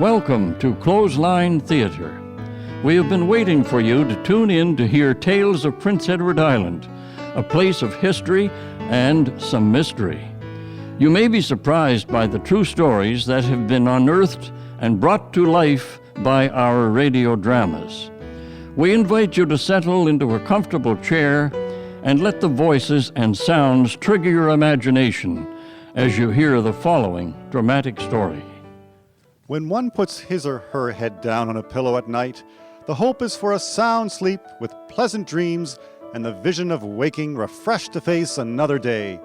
Welcome to Clothesline Theatre. We have been waiting for you to tune in to hear tales of Prince Edward Island, a place of history and some mystery. You may be surprised by the true stories that have been unearthed and brought to life by our radio dramas. We invite you to settle into a comfortable chair and let the voices and sounds trigger your imagination as you hear the following dramatic story. When one puts his or her head down on a pillow at night, the hope is for a sound sleep with pleasant dreams and the vision of waking refreshed to face another day.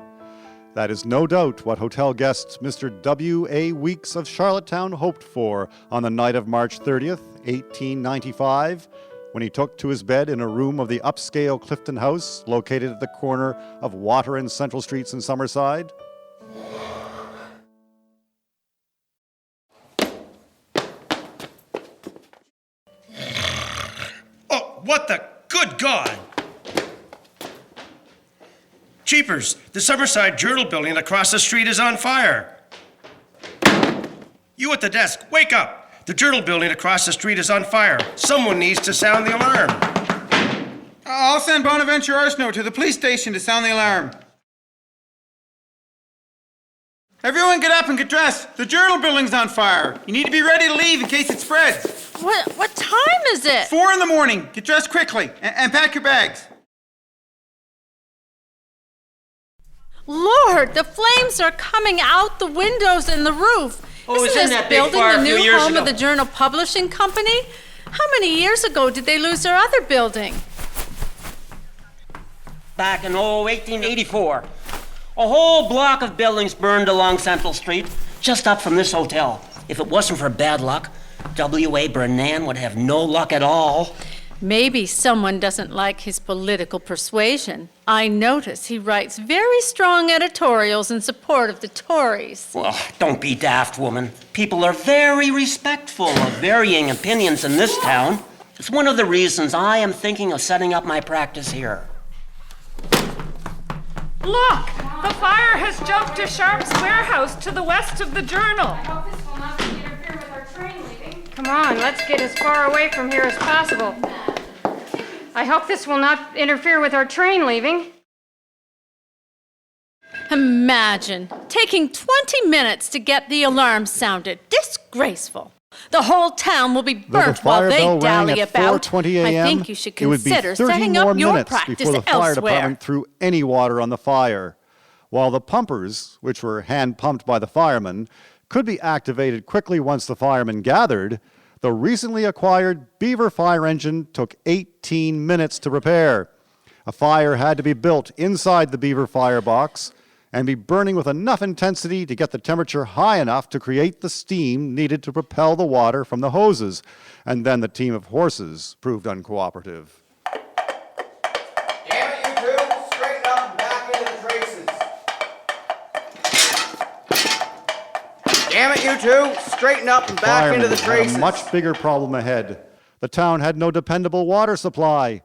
That is no doubt what hotel guest Mr. W.A. Weeks of Charlottetown hoped for on the night of March 30th, 1895, when he took to his bed in a room of the upscale Clifton House located at the corner of Water and Central Streets in Summerside. What the good God! Cheapers, the Summerside Journal Building across the street is on fire. You at the desk, wake up! The Journal Building across the street is on fire. Someone needs to sound the alarm. I'll send Bonaventure Arsenault to the police station to sound the alarm. Everyone get up and get dressed. The Journal Building's on fire. You need to be ready to leave in case it spreads. What time is it? 4 in the morning. Get dressed quickly and pack your bags. Lord, the flames are coming out the windows and the roof. Isn't this building the new home of the Journal Publishing Company? How many years ago did they lose their other building? Back in 1884. A whole block of buildings burned along Central Street, just up from this hotel. If it wasn't for bad luck, W.A. Bernan would have no luck at all. Maybe someone doesn't like his political persuasion. I notice he writes very strong editorials in support of the Tories. Well, don't be daft, woman. People are very respectful of varying opinions in this town. It's one of the reasons I am thinking of setting up my practice here. Look! The fire has jumped to Sharp's warehouse to the west of the Journal. Come on, let's get as far away from here as possible. I hope this will not interfere with our train leaving. Imagine taking 20 minutes to get the alarm sounded. Disgraceful. The whole town will be burnt while they dally about. I think you should consider setting up your practice before the fire elsewhere. department threw any water on the fire, while the pumpers, which were hand-pumped by the firemen, could be activated quickly once the firemen gathered. The recently acquired Beaver fire engine took 18 minutes to repair. A fire had to be built inside the Beaver firebox and be burning with enough intensity to get the temperature high enough to create the steam needed to propel the water from the hoses. And then the team of horses proved uncooperative. Damn it, you two! Straighten up and back into the traces. Damn it, you two! Straighten up and back into the traces. Had a much bigger problem ahead. The town had no dependable water supply.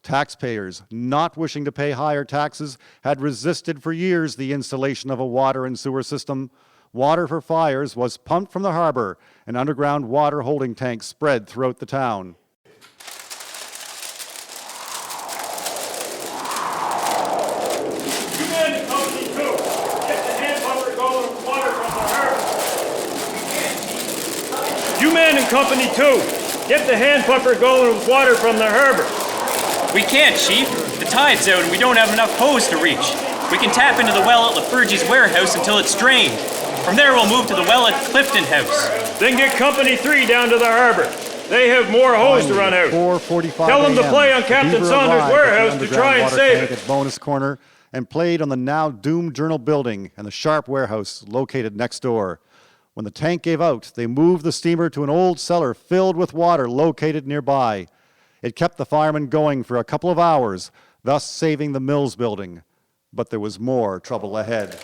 Taxpayers, not wishing to pay higher taxes, had resisted for years the installation of a water and sewer system. Water for fires was pumped from the harbor, and underground water holding tanks spread throughout the town. You men in Company 2, get the hand pumper going with water from the harbor. You men in Company 2, get the hand pumper going with water from the harbor. We can't, Chief. The tide's out and we don't have enough hose to reach. We can tap into the well at Lafergie's warehouse until it's drained. From there, we'll move to the well at Clifton House. Then get Company 3 down to the harbor. They have more hose to run out. 4:45 Tell them to a.m. play on Captain Saunders' warehouse to try and save it. At Bonus Corner and played on the now doomed Journal Building and the Sharp warehouse located next door. When the tank gave out, they moved the steamer to an old cellar filled with water located nearby. It kept the firemen going for a couple of hours, thus saving the Mills building. But there was more trouble ahead.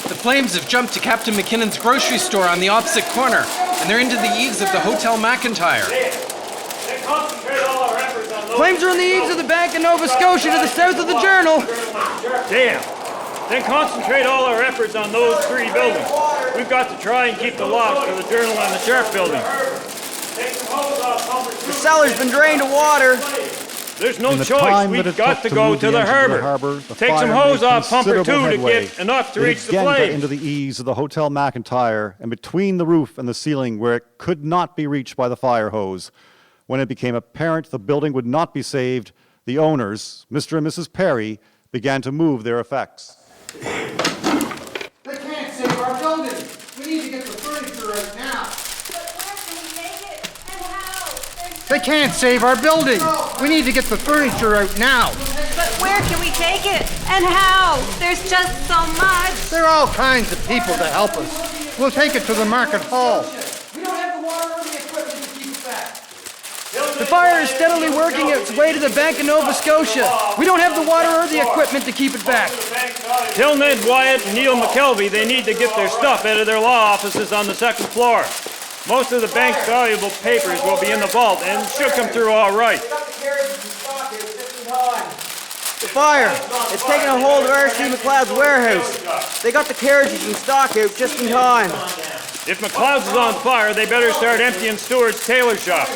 The flames have jumped to Captain McKinnon's grocery store on the opposite corner, and they're into the eaves of the Hotel McIntyre. They concentrate all our efforts on Flames are on the eaves of the Bank of Nova Scotia to the south of the Journal. Damn. Then concentrate all our efforts on those 3 buildings. We've got to try and keep the loss for the Journal and the Sharp building. The cellar's been drained of water. There's no choice. We've got to go to the harbor. Take some hose off pumper 2 to get enough to reach the Got flames. into the eaves of the Hotel McIntyre and between the roof and the ceiling where it could not be reached by the fire hose. When it became apparent the building would not be saved, the owners, Mr. and Mrs. Perry, began to move their effects. They can't save our building. We need to get the furniture right now. But where can we take it? And how? They can't save our building. We need to get the furniture out now. But where can we take it? And how? There's just so much. There are all kinds of people to help us. We'll take it to the market hall. We don't have the water or the equipment to keep it back. The fire is steadily working its way to the Bank of Nova Scotia. We don't have the water or the equipment to keep it back. Tell Ned Wyatt and Neil McKelvey they need to get their stuff out of their law offices on the 2nd floor. Most of the bank's valuable papers will be in the vault and should come through all right. The fire, it's taken a hold of R.C. McLeod's warehouse. They got the carriages and stock out just in time. If McLeod's is on fire, they better start emptying Stewart's tailor shop.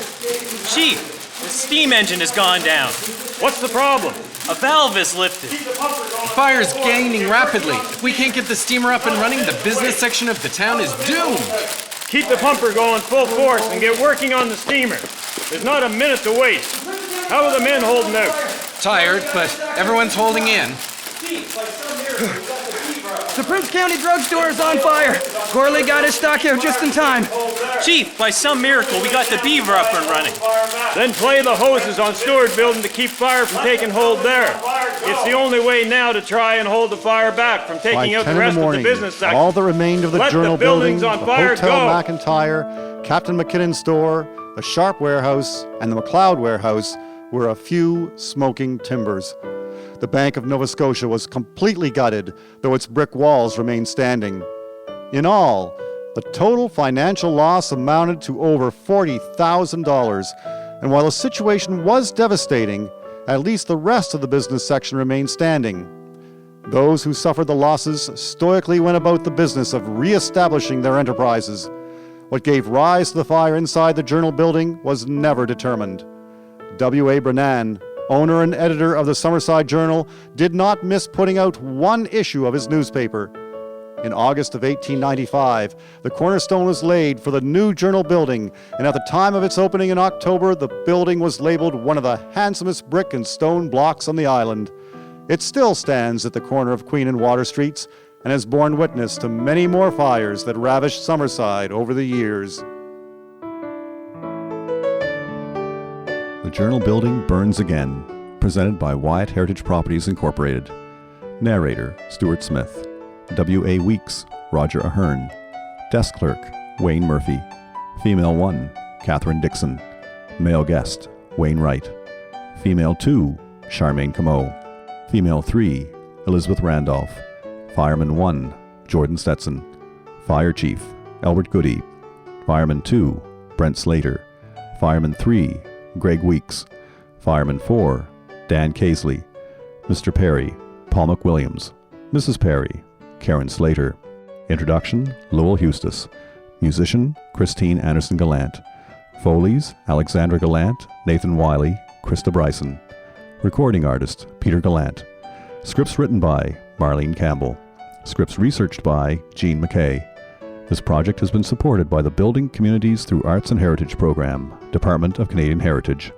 Chief, the steam engine has gone down. What's the problem? A valve is lifted. The fire is gaining rapidly. If we can't get the steamer up and running, the business section of the town is doomed. Keep the pumper going full force and get working on the steamer. There's not a minute to waste. How are the men holding out? Tired, but everyone's holding in. The Prince County drugstore is on fire. Corley got his stock out just in time. Chief, by some miracle, we got the beaver up and running. Then play the hoses on Stewart Building to keep fire from taking hold there. It's the only way now to try and hold the fire back from taking out the rest of the business section. All that remained of the Let Journal the buildings Building, on the fire Hotel go. McIntyre, Captain McKinnon's store, the Sharp warehouse, and the McLeod warehouse were a few smoking timbers. The Bank of Nova Scotia was completely gutted, though its brick walls remained standing. In all, the total financial loss amounted to over $40,000, and while the situation was devastating, at least the rest of the business section remained standing. Those who suffered the losses stoically went about the business of re-establishing their enterprises. What gave rise to the fire inside the Journal Building was never determined. W.A. Brennan, owner and editor of the Summerside Journal, did not miss putting out one issue of his newspaper. In August of 1895, the cornerstone was laid for the new Journal Building, and at the time of its opening in October, the building was labeled one of the handsomest brick and stone blocks on the island. It still stands at the corner of Queen and Water Streets and has borne witness to many more fires that ravished Summerside over the years. The Journal Building Burns Again, presented by Wyatt Heritage Properties Inc. Narrator, Stuart Smith. W.A. Weeks, Roger Ahern. Desk Clerk, Wayne Murphy. Female 1, Catherine Dixon. Male Guest, Wayne Wright. Female 2, Charmaine Comeau. Female 3, Elizabeth Randolph. Fireman 1, Jordan Stetson. Fire Chief, Albert Goody. Fireman 2, Brent Slater. Fireman 3, Greg Weeks. Fireman 4, Dan Casely. Mr. Perry, Paul McWilliams. Mrs. Perry, Karen Slater. Introduction, Lowell Eustis. Musician, Christine Anderson Gallant. Foleys, Alexandra Gallant, Nathan Wiley, Krista Bryson. Recording artist, Peter Gallant. Scripts written by Marlene Campbell. Scripts researched by Jean McKay. This project has been supported by the Building Communities Through Arts and Heritage Program, Department of Canadian Heritage.